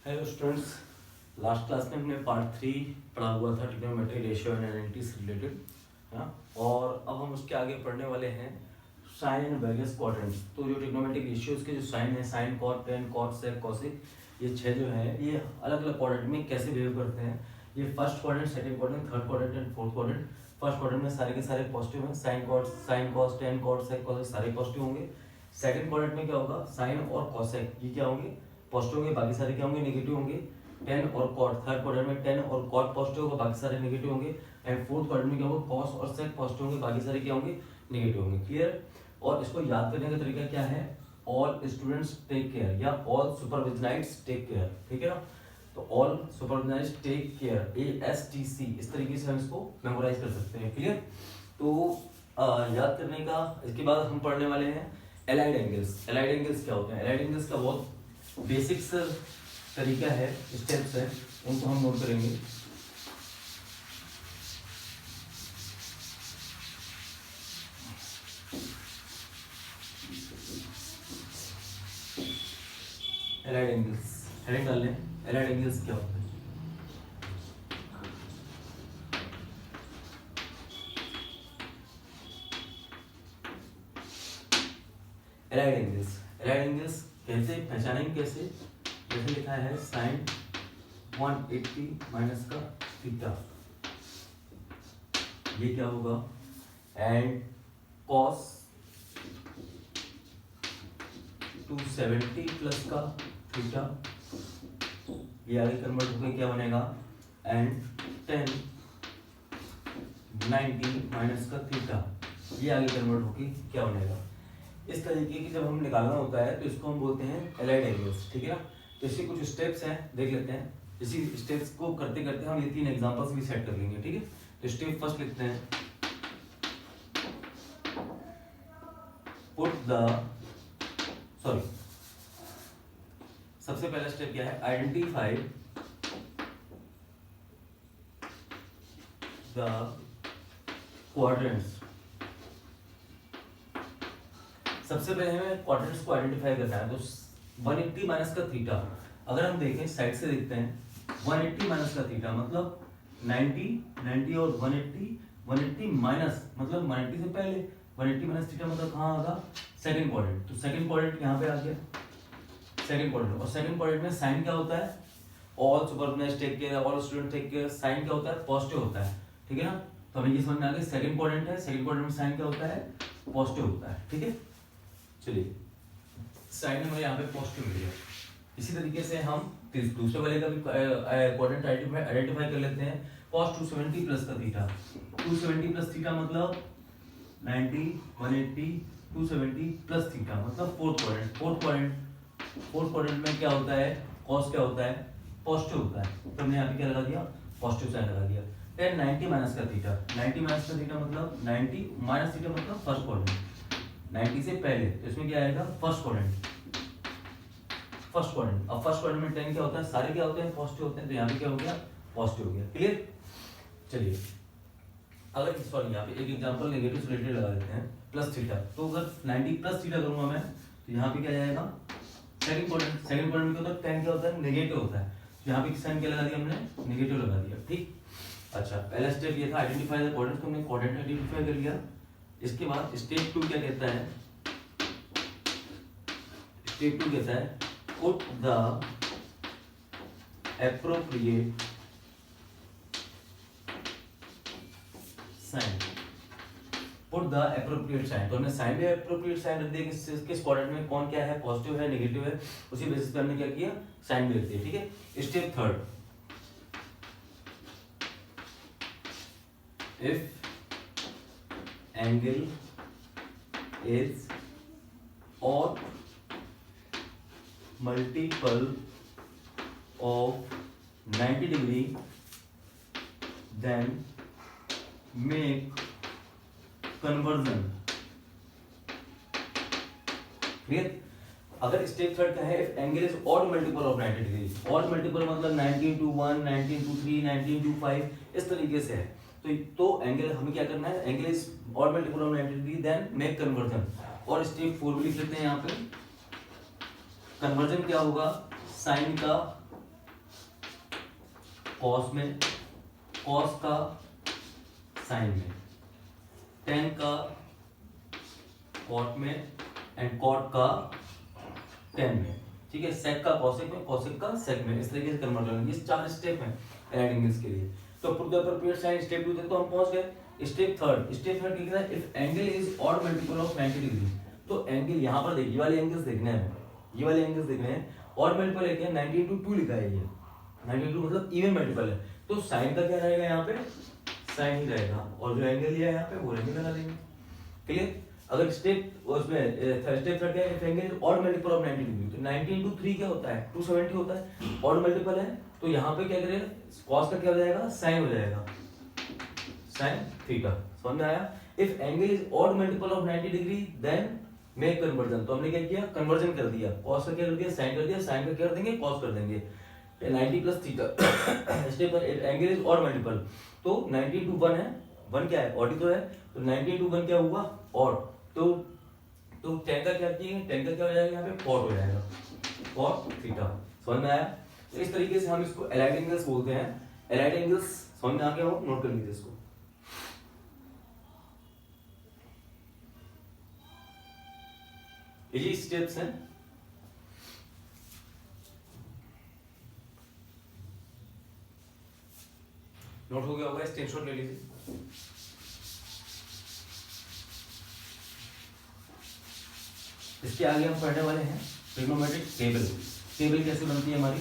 Hello students, last class में हमने part 3 पढ़ा हुआ था ट्रिग्नोमेट्री रेशियो एंड एनालिटी से रिलेटेड, हाँ। और अब हम उसके आगे पढ़ने वाले हैं साइन एंड वेरियस क्वाड्रेंट्स। तो जो ट्रिग्नोमेट्रिक रेशियोज के जो साइन है, sign, cot, ten, cot, sec, cosec, ये 6 जो है ये अलग अलग क्वाड्रेंट में कैसे बिहेव करते हैं। ये first quadrant, second quadrant, third quadrant and fourth quadrant. First quadrant में सारे के सारे पॉजिटिव हैं, sine, cot, sine, cos, tan, cot, sec, cosec सारे पॉजिटिव होंगे। सेकंड क्वाड्रेंट में क्या होगा, साइन और कोसेक ये क्या होंगे, पॉजिटिव होंगे, बाकी सारे क्या होंगे, नेगेटिव होंगे। टेन और कॉट, थर्ड क्वाड्रेंट में टेन और कॉट पॉजिटिव होगा, बाकी सारे नेगेटिव होंगे। एंड फोर्थ क्वाड्रेंट में क्या होगा, कॉस और सेक पॉजिटिव होंगे, बाकी सारे क्या होंगे, नेगेटिव होंगे। क्लियर। और इसको याद करने का तरीका क्या है, ऑल स्टूडेंट्स टेक केयर या ऑल सुपरविजनाइट्स टेक केयर, ठीक है ना। तो ऑल सुपरविजनाइट्स टेक केयर, ASTC, इस तरीके से हम इसको मेमोराइज कर सकते हैं। क्लियर। तो याद करने का, इसके बाद हम पढ़ने वाले हैं एलाइड एंगल्स। एलाइड एंगल्स क्या होते हैं, एलाइड एंगल्स का बहुत बेसिक्स तरीका है, स्टेप्स है, उनको हम नोट करेंगे। एलाइड एंगल्स हेडिंग डाल लें, एलाइड एंगल्स क्या होते हैं। एलाइड एंगल्स, एलाइड एंगल्स कैसे पहचानेंगे, कैसे, जैसे लिखा है साइन 180 माइनस का थीटा, ये क्या होगा, एंड कॉस 270 प्लस का थीटा, ये आगे कन्वर्ट होकर क्या बनेगा, एंड 10 90 माइनस का थीटा, ये आगे कन्वर्ट होकर क्या बनेगा। इस तरीके की जब हम निकालना होता है तो इसको हम बोलते हैं एलाइड एंगल्स, ठीक है ना। तो इसके कुछ स्टेप्स हैं, देख लेते हैं। इसी स्टेप्स को करते करते हम ये 3 एग्जांपल्स भी सेट कर लेंगे, ठीक है। तो स्टेप फर्स्ट लिखते हैं, पुट द, सॉरी, सबसे पहला स्टेप क्या है, आइडेंटिफाई द क्वाड्रेंट्स। सबसे पहले हमें क्वाड्रेंट्स को आइडेंटिफाई करना है। तो 180 माइनस का थीटा, अगर हम देखें साइड से देखते हैं, 180 माइनस का थीटा मतलब 90, 90 और 180 माइनस मतलब 180 से पहले, 180 माइनस थीटा मतलब कहाँ आगा, सेकंड क्वाड्रेंट। तो सेकंड क्वाड्रेंट यहाँ पे आ गया, सेकंड क्वाड्रेंट। और सेकंड क्वाड्रेंट में साइन क्या होता है, ऑल सुपरविजनाइट्स take care, all student take care, sine क्या होता है, पॉजिटिव होता है, ठीक है ना। तो हमें ये समझ में आ गया, सेकंड क्वाड्रेंट है, सेकंड क्वाड्रेंट में साइन क्या होता है, पॉजिटिव होता है, ठीक है। चलिए, साइन हमें यहाँ पे पॉजिटिव मिल गया। इसी तरीके से हम दूसरे वाले का भी क्वाड्रेंट आइडेंटिफाई कर लेते हैं, cos 270 प्लस का थीटा, 270 प्लस थीटा मतलब 90, 180, 270 प्लस थीटा मतलब फोर्थ क्वाड्रेंट। फोर्थ क्वाड्रेंट में क्या होता है, cos क्या होता है, पॉजिटिव होता है। तो हमने यहाँ पे क्या लगा दिया, पॉजिटिव साइन लगा दिया। फिर 90 माइनस का थीटा, 90 माइनस का थीटा मतलब 90 माइनस थीटा मतलब फर्स्ट क्वाड्रेंट, 90 से पहले, तो इसमें क्या आएगा, फर्स्ट क्वाड्रेंट। अब फर्स्ट क्वाड्रेंट में 10 क्या होता है, सारे क्या होते हैं, पॉजिटिव होते हैं। तो यहाँ पे क्या हो गया, पॉजिटिव हो गया। क्लियर। चलिए, अगर सॉरी यहाँ पे एक एग्जांपल नेगेटिव से रिलेटेड लगा देते हैं, प्लस थीटा। तो अगर 90 प्लस थीटा करूंगा मैं, तो यहाँ पे क्या जाएगा, सेकंड क्वाड्रेंट। सेकंड क्वाड्रेंट में क्या होता है, 10 क्या होता है, नेगेटिव होता है। तो यहाँ पे साइन क्या लगा दिया हमने, नेगेटिव लगा दिया, ठीक। अच्छा, पहला स्टेप ये था आइडेंटिफाई द क्वाड्रेंट, तो हमने क्वाड्रेंट आइडेंटिफाई कर लिया। इसके बाद स्टेप 2 क्या कहता है, स्टेप 2 कहता है put the appropriate sign, put the appropriate sign. तो हमने साइन में एप्रोप्रिएट साइन रख दिया, किस क्वाड्रेंट में कौन क्या है, पॉजिटिव है, नेगेटिव है, उसी बेसिस पे हमने क्या किया, साइन भी रख दिया, ठीक है। Step third, if angle is odd multiple of 90 degree then make conversion। Clear. अगर स्टेप थर्ड का है, if angle is odd multiple of 90 degree, odd multiple मतलब 19 to 1, 19 to 3, 19 to 5, इस तरीके से है। तो एंगल हमें क्या करना है, angle is odd multiple of 90 degree then make conversion. और स्टेप 4 भी लिख लेते हैं यहाँ पे। कन्वर्जन क्या होगा, साइन का कॉस में, कॉस का साइन में, टेन का कॉट में एंड कॉट का टेन में, ठीक है। सेक का कॉसेक में, कॉसेक का सेक में, इस तरीके से कन्वर्ट करेंगे। ये 4 स्टेप हैं एलाइड एंगल्स के लिए। तो put the appropriate sign step 2 तक तो हम पहुंच गए। स्टेप थर्ड क्या है, if angle is odd multiple of 90 degree. तो एंगल यहाँ पर देखिए, ये वाले एंगल्स देखने हैं, ये वाले एंगल्स देखने हैं। ऑड मल्टीपल है क्या, 90 into 2 लिखा है, ये 90 into मतलब इवन मल्टीपल है। तो साइन का क्या रहेगा यहाँ पे, साइन ही रहेगा, और जो एंगल लिया है यहाँ पे वो एंगल लगा देंगे। क्लियर। अगर स्टेप उसमें स्टेप थर्ड है, if angle is odd multiple of 90 degree, तो 90 into 3 क्या होता है, 270 होता है। ऑड मल्टीपल है तो यहाँ पे क्या करेगा, कॉस का क्या हो जाएगा, साइन हो जाएगा, साइन थीटा। समझ में आया। If angle is odd multiple of 90 degree then make conversion. तो हमने क्या किया, कन्वर्जन कर दिया। कॉस का क्या कर दिया, साइन कर दिया, साइन का क्या कर देंगे, कॉस कर देंगे। 90 प्लस थीटा स्टेप पर एंगल इज ऑड मल्टीपल, तो 90 into 1 है, 1 क्या है, ऑड ही तो है, तो 90 into 1 क्या हुआ, ऑड। तो 10 का क्या किए, 10 का क्या हो जाएगा यहाँ पे, कॉट हो जाएगा, कॉट थीटा। समझ में आया। तो इस तरीके से हम इसको एलाइड एंगल्स बोलते हैं। एलाइड एंगल्स समझ में आ गया हो, नोट कर लीजिए इसको। ये स्टेप्स हैं। नोट हो गया होगा, स्क्रीनशॉट ले लीजिए। इसके आगे हम पढ़ने वाले हैं ट्रिग्नोमेट्रिक टेबल। टेबल कैसे बनती है हमारी,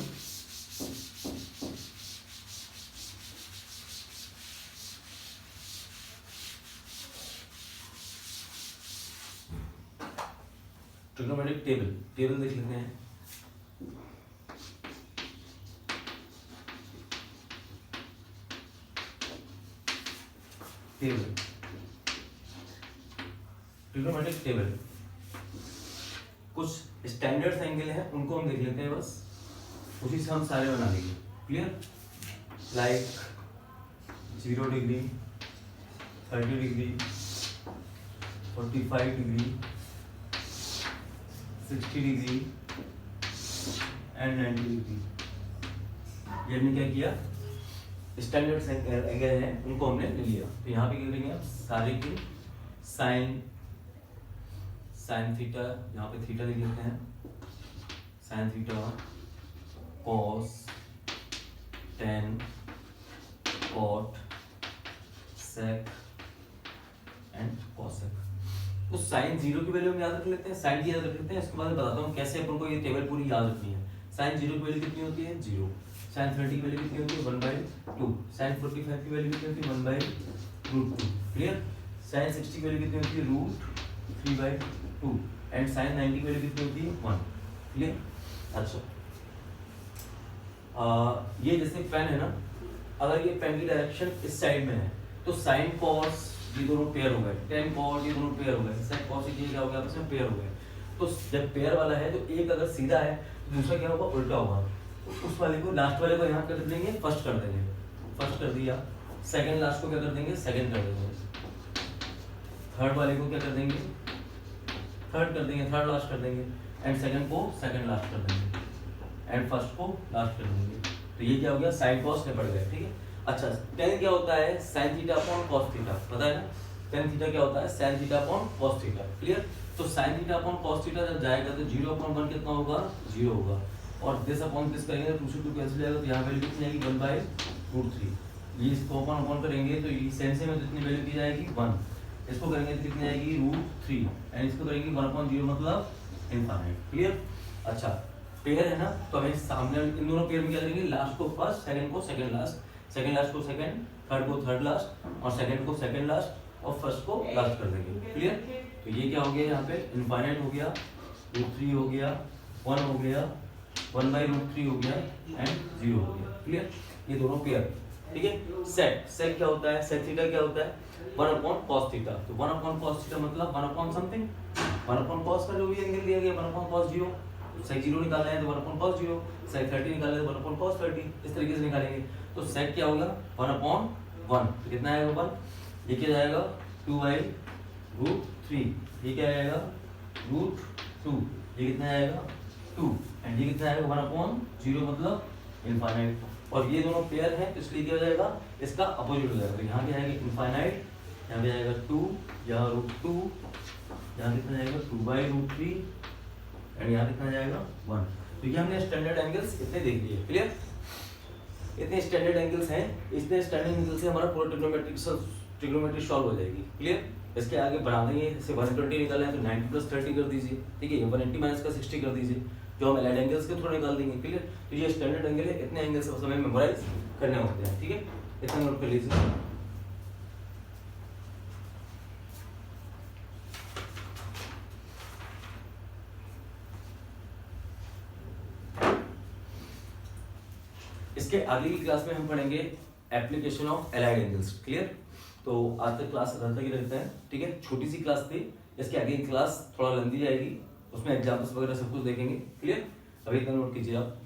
ट्रिग्नोमेट्रिक टेबल, टेबल देख लेते हैं। टेबल, ट्रिग्नोमेट्रिक टेबल, कुछ स्टैंडर्ड एंगल हैं उनको हम देख लेते हैं, बस उसी से हम सारे बना लेंगे। Clear. Like 0 degree, 30 degree, 45 degree, 60 degree and 90 degree. ये हमने क्या किया, स्टैंडर्ड एंगल हैं उनको हमने ले लिया। तो यहाँ पे क्या करेंगे आप, सारे के साइन, साइन थीटा, यहाँ पे थीटा लिख लेते हैं, sine theta, cos, tan, cot, sec and cosec. तो साइन 0 की वैल्यू हम याद रख लेते हैं, साइन की याद रख लेते हैं। इसके बाद बताता हूँ कैसे अपन को ये टेबल पूरी याद रखनी है। साइन 0 की वैल्यू कितनी होती है, 0। साइन 30 की वैल्यू कितनी होती है, 1/2। साइन 45 की वैल्यू कितनी होती है, 1/√2। क्लियर। साइन 60 की वैल्यू कितनी होती है, √3/2। एंड साइन 90 की वैल्यू कितनी होती है, 1। क्लियर। अच्छा, ये जैसे पेन है ना, अगर ये पेन की डायरेक्शन इस साइड में है तो साइन कॉस ये दोनों पेयर हो गए, टेन कॉस ये दोनों पेयर हो गए, सेक कॉस ये क्या हो गया, आपस में पेयर हो गए। तो जब पेयर वाला है तो एक अगर सीधा है तो दूसरा क्या होगा, उल्टा होगा। तो उस वाले को, लास्ट वाले को यहाँ कर देंगे, फर्स्ट कर देंगे, फर्स्ट कर दिया। सेकंड लास्ट को क्या कर देंगे, सेकंड कर देंगे। थर्ड वाले को क्या कर देंगे, थर्ड कर देंगे, थर्ड लास्ट कर देंगे। एंड सेकंड को सेकंड लास्ट कर देंगे, एंड फर्स्ट को लास्ट कर देंगे। तो ये क्या हो गया, साइन कॉस में पड़ गए। ठीक है। अच्छा, टेन क्या होता है, sine theta upon cos theta, पता है ना। टेन थीटा क्या होता है, sine theta upon cos theta. Clear. तो sine theta upon cos theta जब जाएगा तो 0/1 कितना होगा, 0 होगा। और दिस अपॉन दिस करेंगे तो 2 से 2 कैंसिल जाएगा, तो यहाँ वैल्यू कितनी आएगी, 1/√3। ये इसको अपॉन अपॉन करेंगे तो ये सेंस में कितनी वैल्यू दी जाएगी, 1। इसको करेंगे तो कितनी आएगी, √3। एंड इसको करेंगे 1/0 मतलब इनफाइनाइट। क्लियर। अच्छा, पेयर है ना, तो हमें सामने इन दोनों पेयर में क्या करेंगे, लास्ट को फर्स्ट, सेकंड को सेकंड लास्ट, सेकंड लास्ट को सेकंड, थर्ड को थर्ड लास्ट, और सेकंड को सेकंड लास्ट, और फर्स्ट को लास्ट कर देंगे। क्लियर। तो ये क्या हो गया, यहाँ पे इनफाइनाइट हो गया, √3 हो गया, 1 हो गया, 1/√3 हो गया, एंड 0 हो गया। क्लियर। ये दोनों पेयर। ठीक है। सेक, सेक क्या होता है, सेक थीटा क्या होता है, 1/cos थीटा। तो 1/cos थीटा मतलब 1 समथिंग, 1/cos का जो भी एंगल दिया गया 1/cos 0। सेक 0 निकालना है तो 1/cos 0, सेक 30 निकालना है तो 1/cos 30, इस तरीके से निकालेंगे। तो सेक क्या होगा, 1/1। तो कितना आएगा 1, ये क्या जाएगा 2/√3, ये क्या आएगा √2, ये कितना आएगा 2, एंड ये कितना आएगा 1/0 मतलब इनफाइनाइट। और ये दोनों पेयर हैं तो इसलिए क्या हो जाएगा, इसका अपोजिट हो जाएगा। तो यहाँ क्या आएगा इनफाइनाइट, यहाँ पे आएगा 2, यहाँ √2, यहाँ कितना जाएगा 2/√3 एंड यहाँ कितना जाएगा 1। तो ये हमने स्टैंडर्ड एंगल्स इतने देख लिए, क्लियर। इतने स्टैंडर्ड एंगल्स हैं, इतने स्टैंडर्ड एंगल से हमारा पूरा ट्रिग्नोमेट्री सॉल्व हो जाएगी, क्लियर। इसके आगे बढ़ा देंगे, जैसे 120 निकाला है तो 90 + 30 कर दीजिए, ठीक है। 180 - 60 कर दीजिए, जो हम एलाइड एंगल्स के थ्रू निकाल देंगे, क्लियर। तो ये स्टैंडर्ड एंगल है, इतने एंगल्स हमें मेमोराइज करने होते हैं, ठीक है। इतना नोट कर लीजिए। इसके आगे की क्लास में हम पढ़ेंगे application of allied angles, clear. तो आज तक क्लास रखा ही रहता है, ठीक है। छोटी सी क्लास थी, इसके आगे की क्लास थोड़ा लंबी जाएगी, उसमें एग्जाम्पल्स वगैरह सब कुछ देखेंगे, क्लियर। अभी इतना नोट कीजिए आप।